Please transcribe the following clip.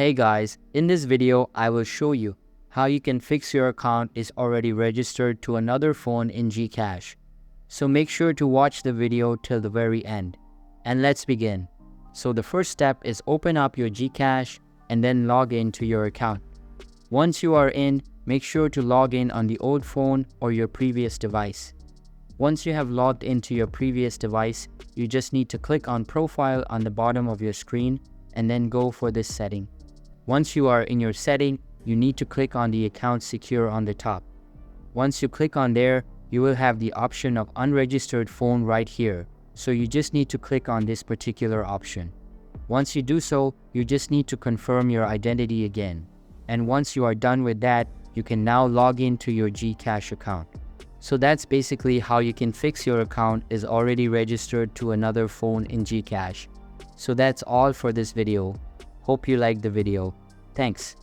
Hey guys, in this video I will show you how you can fix your account is already registered to another phone in GCash. So make sure to watch the video till the very end. And let's begin. So the first step is open up your GCash and then log in to your account. Once you are in, make sure to log in on the old phone or your previous device. Once you have logged into your previous device, you just need to click on Profile on the bottom of your screen and then go for this setting. Once you are in your setting, you need to click on the Account Secure on the top. Once you click on there, you will have the option of Unregistered Phone right here. So you just need to click on this particular option. Once you do so, you just need to confirm your identity again. And once you are done with that, you can now log into your GCash account. So that's basically how you can fix your account is already registered to another phone in GCash. So that's all for this video. Hope you liked the video. Thanks.